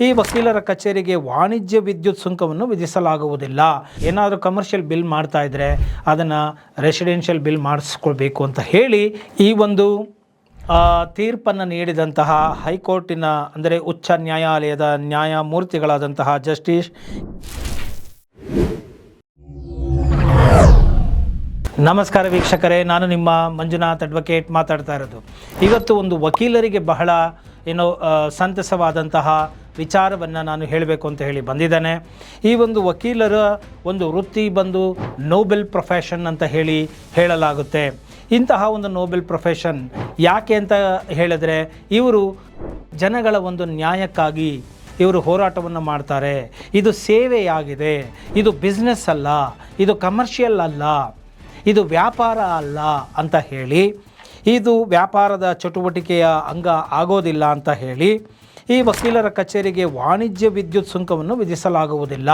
ಈ ವಕೀಲರ ಕಚೇರಿಗೆ ವಾಣಿಜ್ಯ ವಿದ್ಯುತ್ ಸುಂಕವನ್ನು ವಿಧಿಸಲಾಗುವುದಿಲ್ಲ. ಏನಾದರೂ ಕಮರ್ಷಿಯಲ್ ಬಿಲ್ ಮಾಡ್ತಾ ಇದ್ದರೆ ಅದನ್ನು ರೆಸಿಡೆನ್ಷಿಯಲ್ ಬಿಲ್ ಮಾಡಿಸ್ಕೊಳ್ಬೇಕು ಅಂತ ಹೇಳಿ ಈ ಒಂದು ತೀರ್ಪನ್ನು ನೀಡಿದಂತಹ ಹೈಕೋರ್ಟಿನ ಅಂದರೆ ಉಚ್ಚ ನ್ಯಾಯಾಲಯದ ನ್ಯಾಯಮೂರ್ತಿಗಳಾದಂತಹ ಜಸ್ಟಿಸ್ ನಮಸ್ಕಾರ ವೀಕ್ಷಕರೇ, ನಾನು ನಿಮ್ಮ ಮಂಜುನಾಥ್ ಅಡ್ವೊಕೇಟ್ ಮಾತಾಡ್ತಾ ಇರೋದು. ಇವತ್ತು ಒಂದು ವಕೀಲರಿಗೆ ಬಹಳ ಸಂತಸವಾದಂತಹ ವಿಚಾರವನ್ನು ನಾನು ಹೇಳಬೇಕು ಅಂತ ಹೇಳಿ ಬಂದಿದ್ದೇನೆ. ಈ ಒಂದು ವಕೀಲರ ಒಂದು ವೃತ್ತಿ ಬಂದು ನೋಬೆಲ್ ಪ್ರೊಫೆಷನ್ ಅಂತ ಹೇಳಲಾಗುತ್ತೆ. ಇಂತಹ ಒಂದು ನೋಬೆಲ್ ಪ್ರೊಫೆಷನ್ ಯಾಕೆ ಅಂತ ಹೇಳಿದ್ರೆ, ಇವರು ಜನಗಳ ಒಂದು ನ್ಯಾಯಕ್ಕಾಗಿ ಇವರು ಹೋರಾಟವನ್ನು ಮಾಡ್ತಾರೆ. ಇದು ಸೇವೆಯಾಗಿದೆ, ಇದು ಬಿಸ್ನೆಸ್ ಅಲ್ಲ, ಇದು ಕಮರ್ಷಿಯಲ್ ಅಲ್ಲ, ಇದು ವ್ಯಾಪಾರ ಅಲ್ಲ ಅಂತ ಹೇಳಿ, ಇದು ವ್ಯಾಪಾರದ ಚಟುವಟಿಕೆಯ ಅಂಗ ಆಗೋದಿಲ್ಲ ಅಂತ ಹೇಳಿ ಈ ವಕೀಲರ ಕಚೇರಿಗೆ ವಾಣಿಜ್ಯ ವಿದ್ಯುತ್ ಸುಂಕವನ್ನು ವಿಧಿಸಲಾಗುವುದಿಲ್ಲ.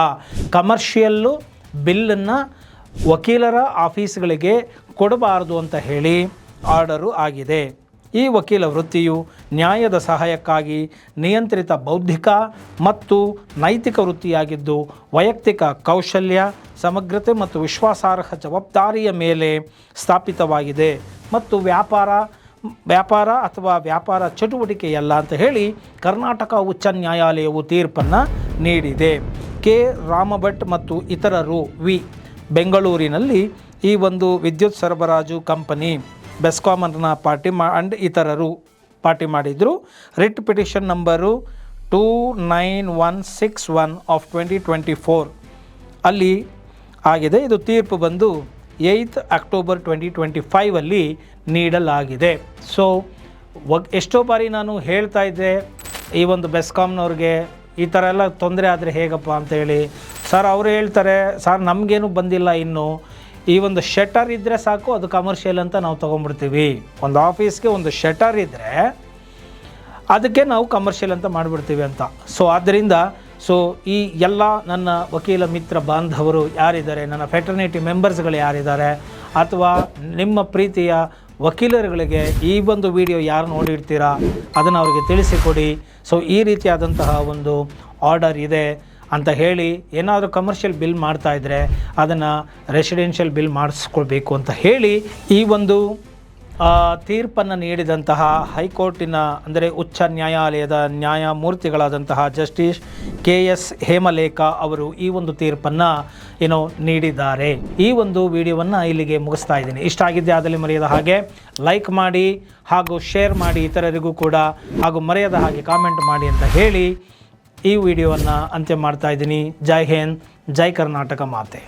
ಕಮರ್ಷಿಯಲ್ಲು ಬಿಲ್ಲನ್ನು ವಕೀಲರ ಆಫೀಸ್ಗಳಿಗೆ ಕೊಡಬಾರದು ಅಂತ ಹೇಳಿ ಆರ್ಡರು ಆಗಿದೆ. ಈ ವಕೀಲ ವೃತ್ತಿಯು ನ್ಯಾಯದ ಸಹಾಯಕ್ಕಾಗಿ ನಿಯಂತ್ರಿತ ಬೌದ್ಧಿಕ ಮತ್ತು ನೈತಿಕ ವೃತ್ತಿಯಾಗಿದ್ದು, ವೈಯಕ್ತಿಕ ಕೌಶಲ್ಯ, ಸಮಗ್ರತೆ ಮತ್ತು ವಿಶ್ವಾಸಾರ್ಹ ಜವಾಬ್ದಾರಿಯ ಮೇಲೆ ಸ್ಥಾಪಿತವಾಗಿದೆ ಮತ್ತು ವ್ಯಾಪಾರ ಅಥವಾ ವ್ಯಾಪಾರ ಚಟುವಟಿಕೆಯಲ್ಲ ಅಂತ ಹೇಳಿ ಕರ್ನಾಟಕ ಉಚ್ಚ ನ್ಯಾಯಾಲಯವು ತೀರ್ಪನ್ನು ನೀಡಿದೆ. ಕೆ ರಾಮಭಟ್ ಮತ್ತು ಇತರರು ಬೆಂಗಳೂರಿನಲ್ಲಿ ಈ ಒಂದು ವಿದ್ಯುತ್ ಸರಬರಾಜು ಕಂಪನಿ ಬೆಸ್ಕಾಮನ್ನ ಇತರರು ಪಾರ್ಟಿ ಮಾಡಿದರು. ರಿಟ್ ಪಿಟಿಷನ್ ನಂಬರು 29161 ಆಫ್ 2024 ಅಲ್ಲಿ ಆಗಿದೆ. ಇದು ತೀರ್ಪು ಬಂದು 8 ಅಕ್ಟೋಬರ್ 2025 ನೀಡಲಾಗಿದೆ. ಸೊ ಎಷ್ಟೋ ಬಾರಿ ನಾನು ಹೇಳ್ತಾ ಇದ್ದೆ, ಈ ಒಂದು ಬೆಸ್ಕಾಮ್ನವ್ರಿಗೆ ಈ ಥರ ಎಲ್ಲ ತೊಂದರೆ ಆದರೆ ಹೇಗಪ್ಪ ಅಂತೇಳಿ. ಸರ್ ಅವರು ಹೇಳ್ತಾರೆ, ಸರ್ ನಮಗೇನು ಬಂದಿಲ್ಲ, ಇನ್ನು ಈ ಒಂದು ಶಟರ್ ಇದ್ದರೆ ಸಾಕು, ಅದು ಕಮರ್ಷಿಯಲ್ ಅಂತ ನಾವು ತೊಗೊಂಡ್ಬಿಡ್ತೀವಿ. ಒಂದು ಆಫೀಸ್ಗೆ ಒಂದು ಶಟರ್ ಇದ್ದರೆ ಅದಕ್ಕೆ ನಾವು ಕಮರ್ಷಿಯಲ್ ಅಂತ ಮಾಡಿಬಿಡ್ತೀವಿ ಅಂತ. ಸೊ ಆದ್ದರಿಂದ ಈ ಎಲ್ಲ ನನ್ನ ವಕೀಲ ಮಿತ್ರ ಬಾಂಧವರು ಯಾರಿದ್ದಾರೆ, ನನ್ನ ಫೆಟರ್ನಿಟಿ ಮೆಂಬರ್ಸ್ಗಳು ಯಾರಿದ್ದಾರೆ, ಅಥವಾ ನಿಮ್ಮ ಪ್ರೀತಿಯ ವಕೀಲರುಗಳಿಗೆ ಈ ಒಂದು ವಿಡಿಯೋ ಯಾರು ನೋಡಿರ್ತೀರಾ ಅದನ್ನು ಅವರಿಗೆ ತಿಳಿಸಿಕೊಡಿ. ಸೊ ಈ ರೀತಿಯಾದಂತಹ ಒಂದು ಆರ್ಡರ್ ಇದೆ ಅಂತ ಹೇಳಿ, ಏನಾದರೂ ಕಮರ್ಷಿಯಲ್ ಬಿಲ್ ಮಾಡ್ತಾಯಿದ್ರೆ ಅದನ್ನು ರೆಸಿಡೆನ್ಷಿಯಲ್ ಬಿಲ್ ಮಾಡಿಸ್ಕೊಳ್ಬೇಕು ಅಂತ ಹೇಳಿ ಈ ಒಂದು ತೀರ್ಪನ್ನು ನೀಡಿದಂತಹ ಹೈಕೋರ್ಟಿನ ಅಂದರೆ ಉಚ್ಚ ನ್ಯಾಯಾಲಯದ ನ್ಯಾಯಮೂರ್ತಿಗಳಾದಂತಹ ಜಸ್ಟಿಸ್ KS ಹೇಮಲೇಖ ಅವರು ಈ ಒಂದು ತೀರ್ಪನ್ನು ನೀಡಿದ್ದಾರೆ. ಈ ಒಂದು ವಿಡಿಯೋವನ್ನು ಇಲ್ಲಿಗೆ ಮುಗಿಸ್ತಾ ಇದ್ದೀನಿ. ಇಷ್ಟ ಆಗಿದ್ದೆ ಆದಲ್ಲಿ ಮರೆಯದ ಹಾಗೆ ಲೈಕ್ ಮಾಡಿ ಹಾಗೂ ಶೇರ್ ಮಾಡಿ ಇತರರಿಗೂ ಕೂಡ, ಹಾಗೂ ಮರೆಯದ ಹಾಗೆ ಕಾಮೆಂಟ್ ಮಾಡಿ ಅಂತ ಹೇಳಿ ಈ ವಿಡಿಯೋವನ್ನು ಅಂತ್ಯ ಮಾಡ್ತಾ ಇದ್ದೀನಿ. ಜೈ ಹಿಂದ್, ಜೈ ಕರ್ನಾಟಕ ಮಾತೆ.